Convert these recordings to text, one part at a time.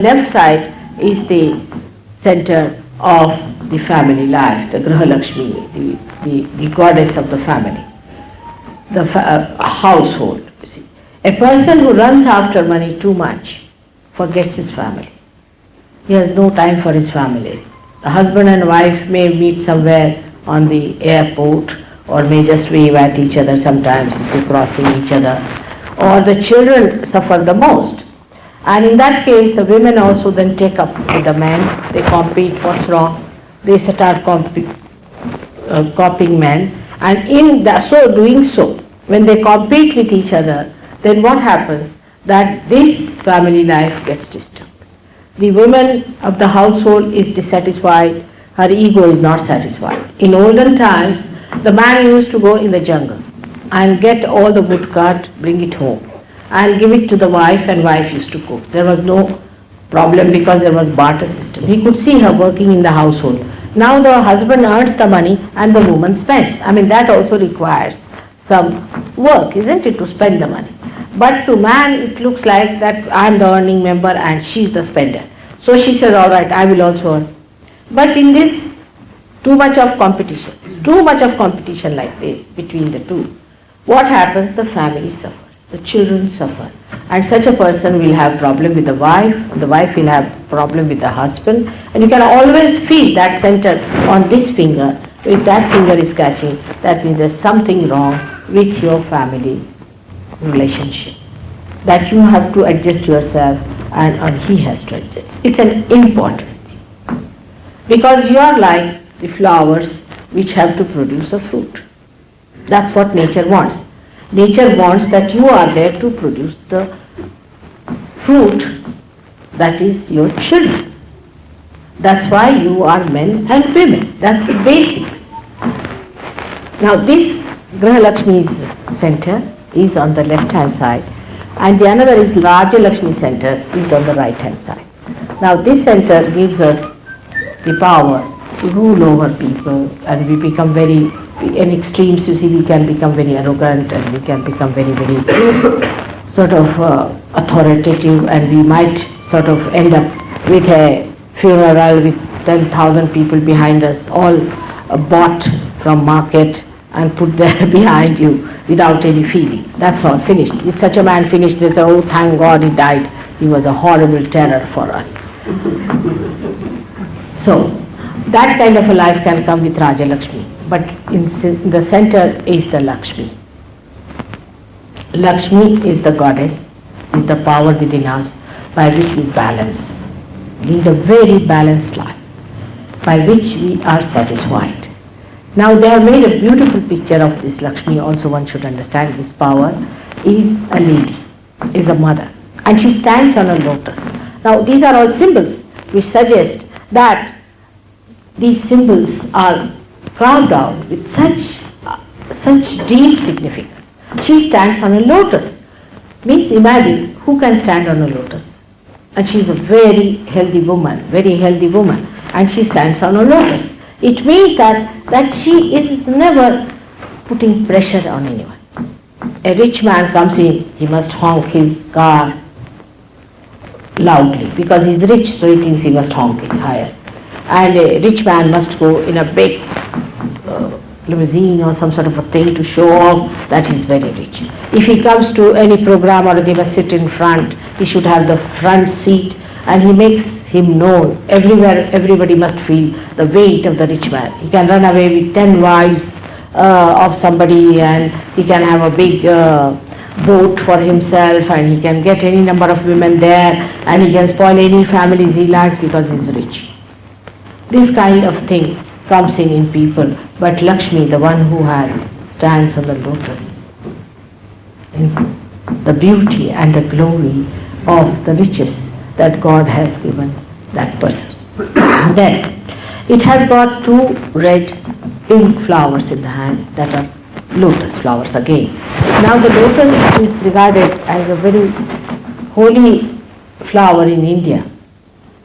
left side is the center of the family life, the Graha Lakshmi, the goddess of the family, the household. You see. A person who runs after money too much forgets his family. He has no time for his family. The husband and wife may meet somewhere on the airport or may just wave at each other sometimes, you see, crossing each other. Or the children suffer the most. And in that case, the women also then take up with the men. They compete, what's wrong? They start copying men. And in doing so, when they compete with each other, then what happens? That this family life gets disturbed. The woman of the household is dissatisfied, her ego is not satisfied. In olden times, the man used to go in the jungle and get all the wood cut, bring it home and give it to the wife, and wife used to cook. There was no problem because there was barter system. He could see her working in the household. Now the husband earns the money and the woman spends. I mean, that also requires some work, isn't it, to spend the money. But to man it looks like that I am the earning member and she is the spender. So she says, all right, I will also earn. But in this, too much of competition like this between the two, what happens? The family suffers. The children suffer, and such a person will have problem with the wife will have problem with the husband, and you can always feel that center on this finger. If that finger is catching, that means there's something wrong with your family relationship, that you have to adjust yourself and he has to adjust. It's an important thing, because you are like the flowers which have to produce a fruit. That's what nature wants. Nature wants that you are there to produce the fruit that is your children. That's why you are men and women. That's the basics. Now this Graha Lakshmi's center is on the left hand side, and the another is Raja Lakshmi center is on the right hand side. Now this center gives us the power to rule over people, and we become very, in extremes, you see, we can become very arrogant and we can become very, very sort of authoritative, and we might sort of end up with a funeral with 10,000 people behind us, all bought from market and put there behind you without any feeling. That's all, finished. If such a man finished, they say, oh, thank God he died. He was a horrible terror for us. So, that kind of a life can come with Raja Lakshmi. But in the center is the Lakshmi. Lakshmi is the goddess, is the power within us by which we balance, lead a very balanced life, by which we are satisfied. Now they have made a beautiful picture of this Lakshmi. Also one should understand this power is a lady, is a mother, and she stands on a lotus. Now these are all symbols which suggest that these symbols are carved out with such deep significance. She stands on a lotus. Means imagine who can stand on a lotus. And she is a very healthy woman, and she stands on a lotus. It means that she is never putting pressure on anyone. A rich man comes in, he must honk his car loudly because he is rich, so he thinks he must honk it higher. And a rich man must go in a big limousine or some sort of a thing to show off that he is very rich. If he comes to any program or they must sit in front, he should have the front seat, and he makes him known everywhere. Everybody must feel the weight of the rich man. He can run away with 10 wives of somebody, and he can have a big boat for himself, and he can get any number of women there, and he can spoil any families he likes because he is rich. This kind of thing comes in people, but Lakshmi, the one who stands on the lotus, is the beauty and the glory of the riches that God has given that person. Then it has got 2 red pink flowers in the hand that are lotus flowers again. Now the lotus is regarded as a very holy flower in India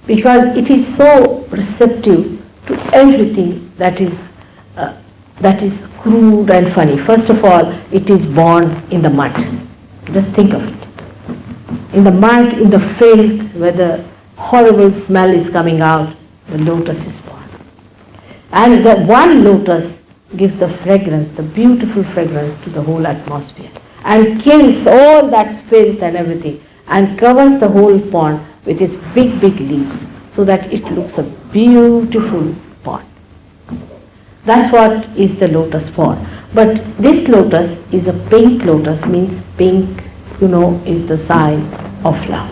because it is so receptive to everything that is crude and funny. First of all, it is born in the mud. Just think of it. In the mud, in the filth, where the horrible smell is coming out, the lotus is born. And the one lotus gives the fragrance, the beautiful fragrance to the whole atmosphere, and kills all that filth and everything, and covers the whole pond with its big, big leaves, so that it looks a beautiful pond. That's what is the lotus for. But this lotus is a pink lotus, means pink, is the sign of love.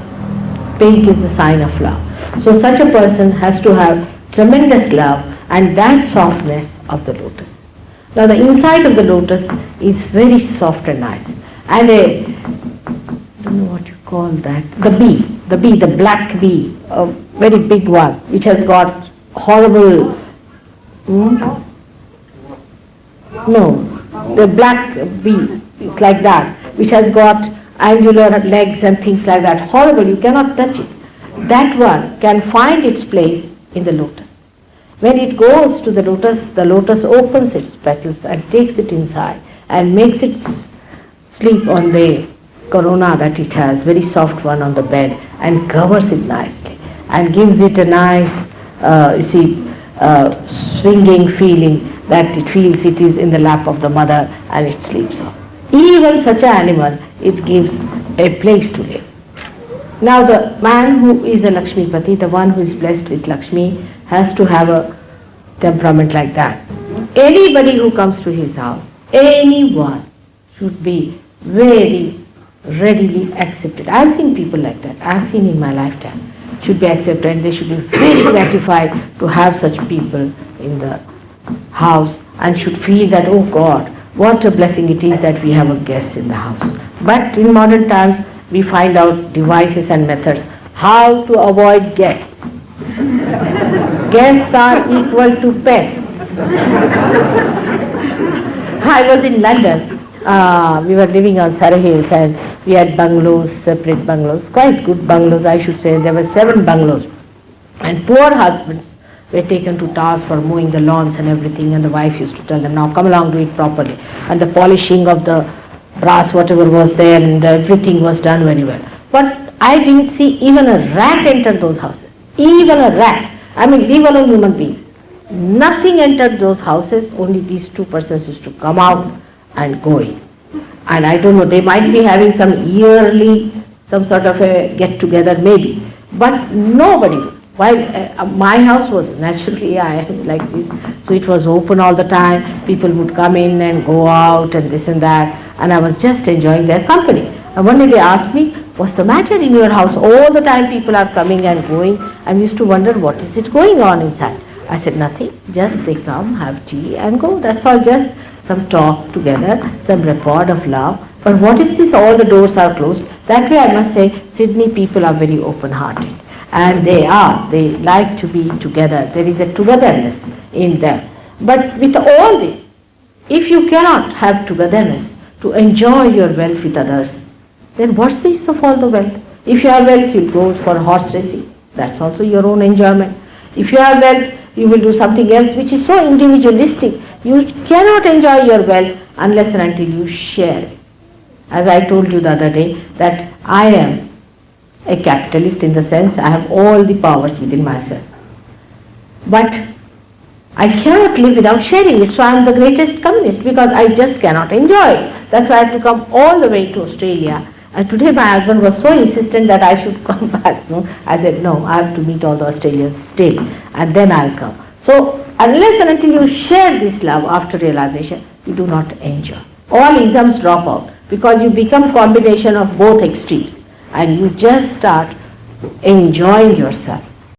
Pink is the sign of love. So such a person has to have tremendous love and that softness of the lotus. Now the inside of the lotus is very soft and nice. And I don't know what you call that, the black bee, a very big one, which has got horrible, the black bee is like that, which has got angular legs and things like that. Horrible, you cannot touch it. That one can find its place in the lotus. When it goes to the lotus opens its petals and takes it inside and makes it sleep on the corona that it has, very soft one on the bed, and covers it nicely and gives it a nice, swinging feeling that it feels it is in the lap of the mother and it sleeps on. Even such an animal, it gives a place to live. Now the man who is a Lakshmipati, the one who is blessed with Lakshmi, has to have a temperament like that. Anybody who comes to his house, anyone, should be very readily accepted. I have seen people like that. I have seen in my lifetime. Should be accepted, and they should be very gratified to have such people in the house, and should feel that, oh God, what a blessing it is that we have a guest in the house. But in modern times, we find out devices and methods how to avoid guests. Guests are equal to pests. I was in London. We were living on Surrey Hills, and we had bungalows, separate bungalows, quite good bungalows, I should say. There were 7 bungalows. And poor husbands were taken to task for mowing the lawns and everything, and the wife used to tell them, now come along, do it properly. And the polishing of the brass, whatever was there, and everything was done very well. But I didn't see even a rat enter those houses. Even a rat. I mean, leave alone human beings. Nothing entered those houses, only these 2 persons used to come out and go in. And I don't know, they might be having some yearly, some sort of a get-together maybe. But nobody would. While my house was naturally, I am like this, so it was open all the time. People would come in and go out and this and that, and I was just enjoying their company. And one day they asked me, what's the matter in your house? All the time people are coming and going. I used to wonder, what is it going on inside? I said, nothing, just they come, have tea and go. That's all, just some talk together, some rapport of love. But what is this, all the doors are closed? That way I must say, Sydney people are very open-hearted. And they like to be together. There is a togetherness in them. But with all this, if you cannot have togetherness to enjoy your wealth with others, then what's the use of all the wealth? If you have wealth, you go for horse racing. That's also your own enjoyment. If you have wealth, you will do something else which is so individualistic. You cannot enjoy your wealth unless and until you share it. As I told you the other day, that I am a capitalist in the sense I have all the powers within myself. But I cannot live without sharing it, so I am the greatest communist because I just cannot enjoy it. That's why I have to come all the way to Australia. And today my husband was so insistent that I should come back. No? I said, no, I have to meet all the Australians, stay, and then I'll come. So unless and until you share this love after realization, you do not enjoy. All isms drop out because you become combination of both extremes and you just start enjoying yourself.